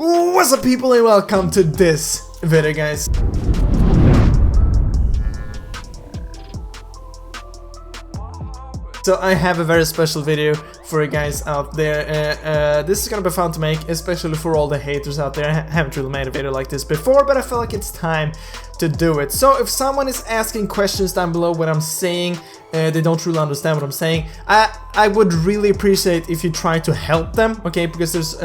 What's up people and welcome to this video guys. So I have a very special video for you guys out there. This is gonna be fun to make, especially for all the haters out there. I haven't really made a video like this before, but I feel like it's time to do it. So if someone is asking questions down below what I'm saying, they don't really understand what I'm saying, I would really appreciate if you try to help them, okay? Because there's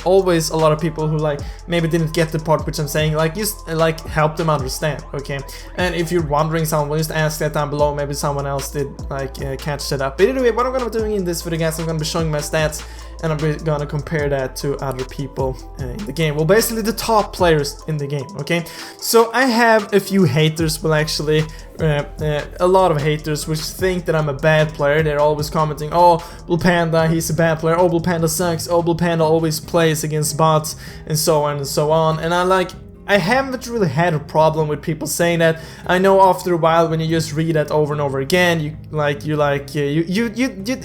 always a lot of people who like maybe didn't get the part which I'm saying, like just like help them understand, okay? And if you're wondering someone, just ask that down below. Maybe someone else did like catch that up. But anyway, what I'm gonna be doing in this video guys, I'm gonna be showing my stats and I'm gonna compare that to other people in the game. Well, basically the top players in the game, okay? So I have a few haters, well actually a lot of haters which think that I'm a bad player. They're always commenting, oh, BluePanda, he's a bad player, oh, BluePanda sucks, oh, BluePanda always plays against bots, and so on and so on. And I haven't really had a problem with people saying that. I know after a while when you just read that over and over again, it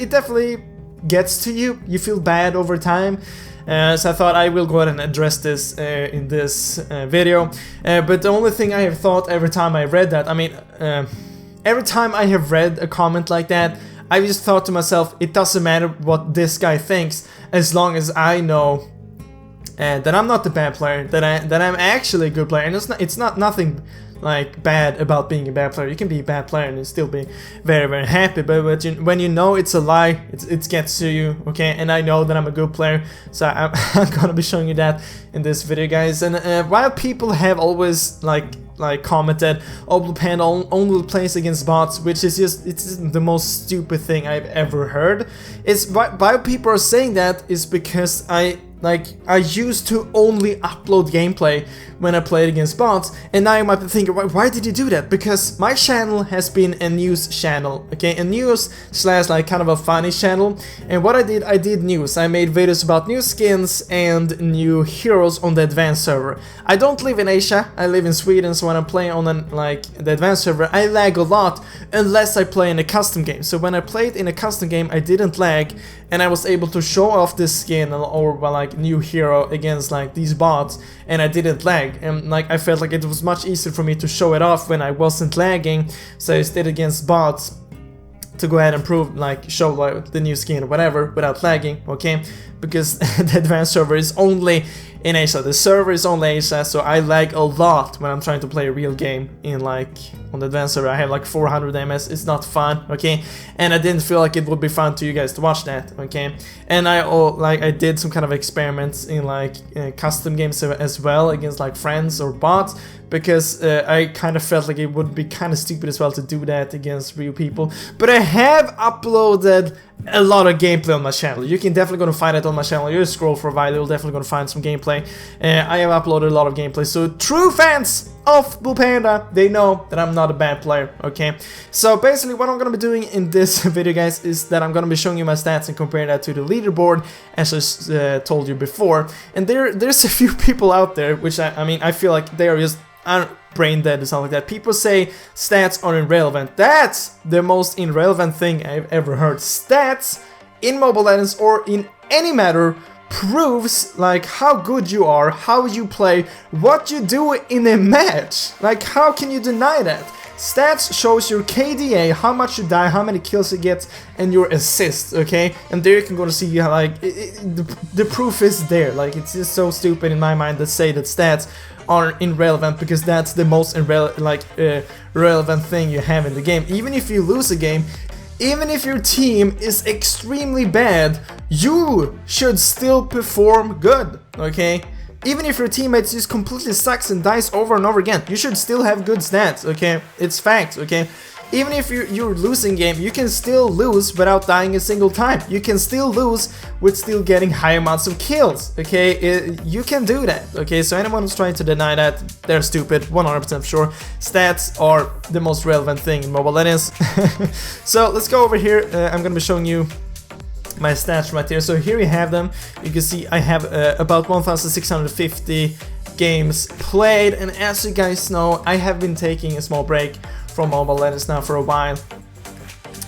definitely gets to you. You feel bad over time. So I thought I will go ahead and address this in this video. But the only thing I have thought every time I read that, I mean, every time I have read a comment like that, I just thought to myself, it doesn't matter what this guy thinks, as long as I know that I'm not the bad player, that I'm actually a good player, and it's not nothing like bad about being a bad player. You can be a bad player and still be very, very happy, but when you know it's a lie, it gets to you, okay? And I know that I'm a good player, so I'm gonna be showing you that in this video guys. And while people have always like commented, oh, BluePanda only plays against bots, which is it's the most stupid thing I've ever heard. It's why people are saying that is because I used to only upload gameplay when I played against bots, and now you might be thinking, why did you do that? Because my channel has been a news channel, okay? A news slash like kind of a funny channel. And what I did news. I made videos about new skins and new heroes on the advanced server. I don't live in Asia, I live in Sweden, so when I'm playing on the advanced server, I lag a lot unless I play in a custom game. So when I played in a custom game, I didn't lag, and I was able to show off this skin or like new hero against like these bots, and I didn't lag. And like I felt like it was much easier for me to show it off when I wasn't lagging, so I stayed against bots to go ahead and prove, like show like the new skin or whatever without lagging, okay? Because the advanced server is only in Asia, the server is only Asia, so I lag a lot when I'm trying to play a real game in like on the advanced server. I have like 400 ms, it's not fun, okay? And I didn't feel like it would be fun to you guys to watch that, okay? And I did some kind of experiments in like custom games as well against like friends or bots, because I kind of felt like it would be kind of stupid as well to do that against real people. But I have uploaded a lot of gameplay on my channel. You can definitely gonna find it on my channel. You scroll for a while, you'll definitely gonna find some gameplay. I have uploaded a lot of gameplay, so true fans of BluePanda, they know that I'm not a bad player, okay? So basically what I'm gonna be doing in this video guys is that I'm gonna be showing you my stats and comparing that to the leaderboard, as I told you before. And there's a few people out there which I mean I feel like they are just brain dead or something like that. People say stats are irrelevant. That's the most irrelevant thing I've ever heard. Stats in Mobile Legends or in any matter proves like how good you are, how you play, what you do in a match. Like how can you deny that? Stats shows your KDA, how much you die, how many kills you get, and your assists, okay? And there you can go to see how like the proof is there. Like it's just so stupid in my mind to say that stats are irrelevant, because that's the most relevant thing you have in the game. Even if you lose a game, even if your team is extremely bad, you should still perform good, okay? Even if your teammates just completely sucks and dies over and over again, you should still have good stats, okay? It's fact, okay? Even if you're losing game, you can still lose without dying a single time. You can still lose with still getting high amounts of kills, okay? You can do that, okay? So anyone who's trying to deny that, they're stupid, 100% sure. Stats are the most relevant thing in Mobile Legends. So let's go over here. I'm gonna be showing you my stats right here. So here we have them. You can see I have about 1,650 games played, and as you guys know, I have been taking a small break from Mobile Legends now for a while.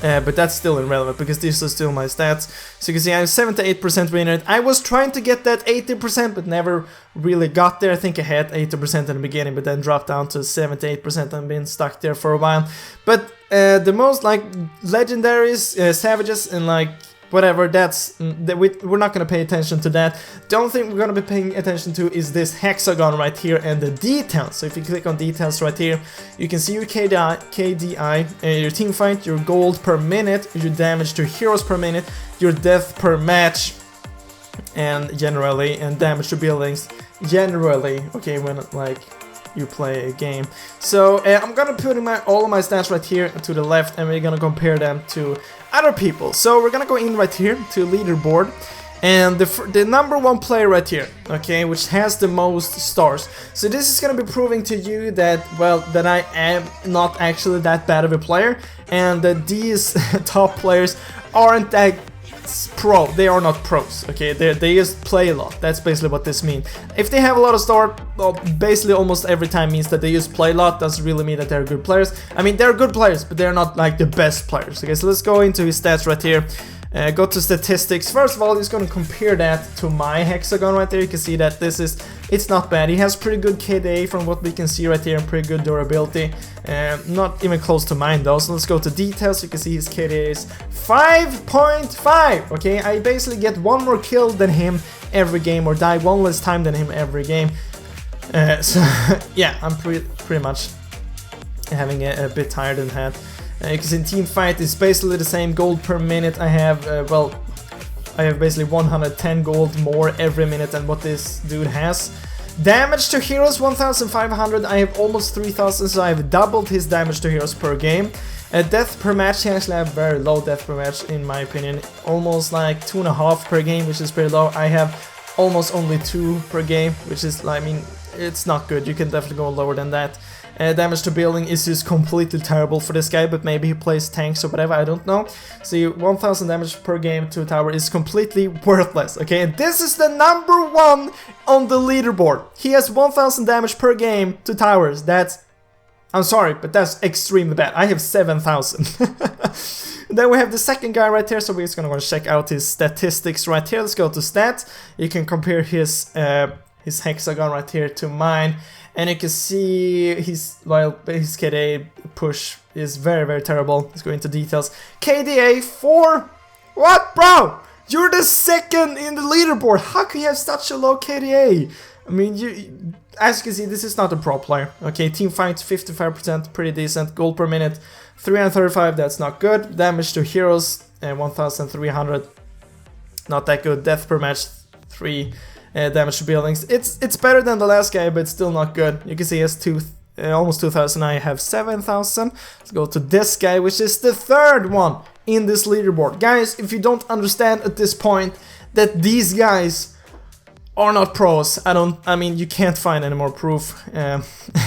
But that's still irrelevant because these are still my stats. So you can see I have 78% win rate. I was trying to get that 80% but never really got there. I think I had 80% in the beginning but then dropped down to 78% and been stuck there for a while. But the most like legendaries, savages and like whatever, we're not gonna pay attention to that. The only thing we're gonna be paying attention to is this hexagon right here and the details. So if you click on details right here, you can see your KDI, your team fight, your gold per minute, your damage to heroes per minute, your death per match, and generally, and damage to buildings generally. Okay, when like you play a game. So I'm gonna put in all of my stats right here to the left, and we're gonna compare them to other people. So we're gonna go in right here to leaderboard, and the number one player right here, okay, which has the most stars. So this is gonna be proving to you that, well, that I am not actually that bad of a player, and that these top players aren't that pro. They are not pros, okay? They just play a lot. That's basically what this means. If they have a lot of star, well, basically almost every time means that they just play a lot. Doesn't really mean that they're good players. I mean, they're good players, but they're not like the best players. Okay, so let's go into his stats right here. Go to statistics. First of all, he's going to compare that to my hexagon right there. You can see that it's not bad. He has pretty good KDA from what we can see right here, and pretty good durability. Not even close to mine though. So let's go to details. You can see his KDA is 5.5. Okay, I basically get one more kill than him every game, or die one less time than him every game. So yeah, I'm pretty much having a bit tired in that. You can see in team fight is basically the same gold per minute. I have I have basically 110 gold more every minute than what this dude has. Damage to heroes 1500. I have almost 3000, so I have doubled his damage to heroes per game. Death per match, he actually have very low death per match in my opinion, almost like 2.5 per game, which is pretty low. I have almost only 2 per game, which is, I mean, it's not good. You can definitely go lower than that. Damage to building is just completely terrible for this guy, but maybe he plays tanks or whatever, I don't know. So 1000 damage per game to a tower is completely worthless, okay? And this is the number one on the leaderboard. He has 1000 damage per game to towers. That's, I'm sorry, but that's extremely bad. I have 7000. Then we have the second guy right here, so we're just gonna go check out his statistics right here. Let's go to stats. You can compare his hexagon right here to mine. And you can see his KDA push is very, very terrible. Let's go into details. KDA 4? What, bro? You're the second in the leaderboard. How can you have such a low KDA? I mean, as you can see, this is not a pro player. Okay, team fights 55%, pretty decent. Gold per minute 335, that's not good. Damage to heroes 1300, not that good. Death per match 3. Damage to buildings. It's better than the last guy, but still not good. You can see he has almost 2000. I have 7000. Let's go to this guy, which is the third one in this leaderboard. Guys, if you don't understand at this point that these guys are not pros, I mean, you can't find any more proof.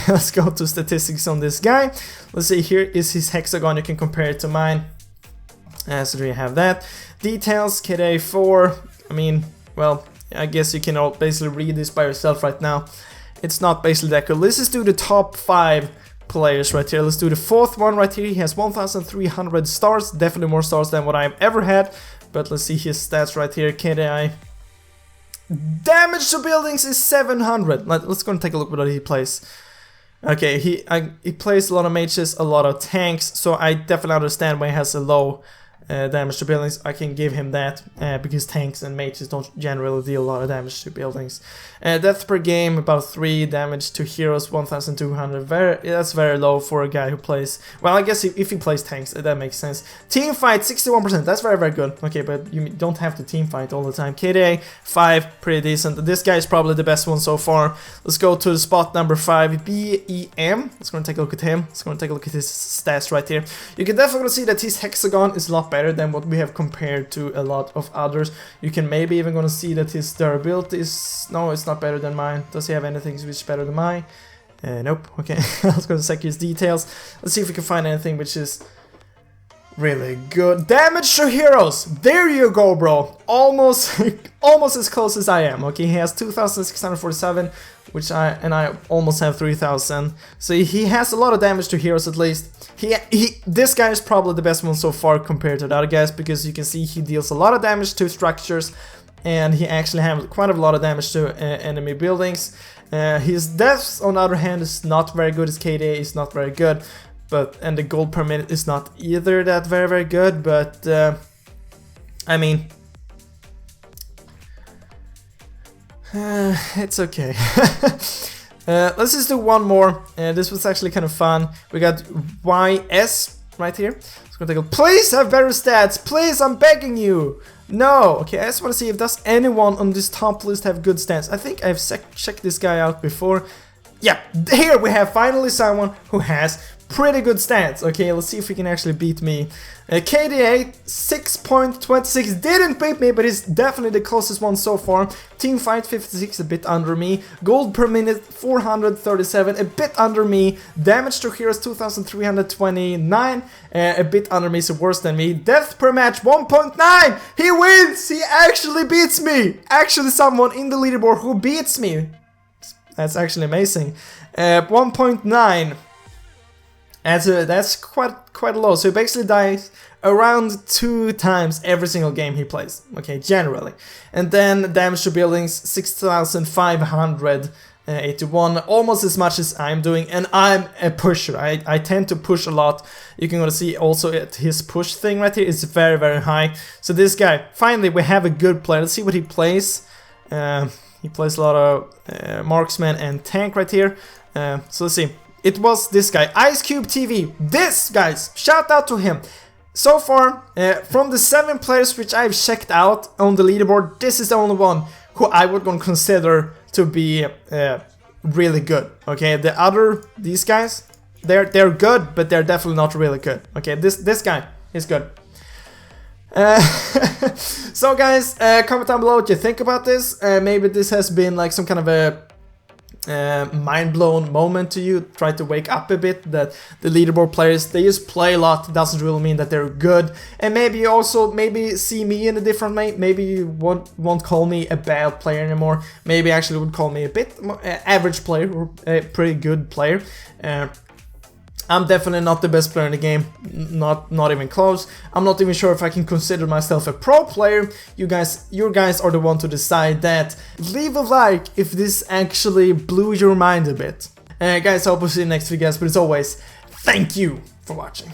Let's go to statistics on this guy. Let's see, here is his hexagon. You can compare it to mine. So there you have that. Details, KDA 4. I mean, well, I guess you can all basically read this by yourself right now. It's not basically that good. Let's just do the top 5 players right here. Let's do the fourth one right here. He has 1300 stars, definitely more stars than what I've ever had. But let's see his stats right here. KDI. Damage to buildings is 700. Let's go and take a look at what he plays. Okay, he plays a lot of mages, a lot of tanks, so I definitely understand why he has a low damage to buildings. I can give him that because tanks and mages don't generally deal a lot of damage to buildings. Death per game about 3, damage to heroes 1200. That's very low for a guy who plays, well, I guess if he plays tanks, that makes sense. Team fight 61%, that's very, very good. Okay, but you don't have to team fight all the time. KDA 5, pretty decent. This guy is probably the best one so far. Let's go to the spot number 5, BEM. Let's go and take a look at him. Let's go and take a look at his stats right here. You can definitely see that his hexagon is a lot better than what we have compared to a lot of others. You can maybe even gonna see that his durability is, no, it's not better than mine. Does he have anything which is better than mine? Nope. Okay, let's go to check his details. Let's see if we can find anything which is, really good. Damage to heroes. There you go, bro. Almost almost as close as I am. Okay, he has 2,647, which I almost have 3,000. So he has a lot of damage to heroes at least. This guy is probably the best one so far compared to the other guys, because you can see he deals a lot of damage to structures, and he actually has quite a lot of damage to enemy buildings. His deaths, on the other hand, is not very good. His KDA is not very good, and the gold per minute is not either that very good. But I mean, it's okay. Let's just do one more. This was actually kind of fun. We got YS right here. It's gonna take a, please have better stats. Please, I'm begging you. No. Okay, I just want to see if does anyone on this top list have good stats. I think I've checked this guy out before. Yeah, here we have finally someone who has pretty good stats. Okay, let's see if he can actually beat me. KDA 6.26 didn't beat me, but he's definitely the closest one so far. Team fight 56, a bit under me. Gold per minute 437, a bit under me. Damage to heroes 2,329, a bit under me, so worse than me. Death per match 1.9. He wins. He actually beats me. Actually, someone in the leaderboard who beats me. That's actually amazing. 1.9. That's quite low. So he basically dies around 2 times every single game he plays. Okay, generally. And then damage to buildings 6,581, almost as much as I'm doing. And I'm a pusher. I tend to push a lot. You can see also his push thing right here is very high. So this guy, finally we have a good player. Let's see what he plays. He plays a lot of marksman and tank right here. So let's see. It was this guy, Ice Cube TV. This, guys, shout out to him. So far, from the 7 players which I've checked out on the leaderboard, this is the only one who I would consider to be really good. Okay, these guys, they're good, but they're definitely not really good. Okay, this guy is good. So guys, comment down below what you think about this. Maybe this has been like some kind of a mind-blown moment to you. Try to wake up a bit that the leaderboard players, they just play a lot. Doesn't really mean that they're good. And maybe you also see me in a different way. Maybe you won't call me a bad player anymore. Maybe actually would call me a bit more, average player, or a pretty good player. I'm definitely not the best player in the game, not even close. I'm not even sure if I can consider myself a pro player. You guys are the one to decide that. Leave a like if this actually blew your mind a bit. Guys, I hope to see you next video, guys, but as always, thank you for watching.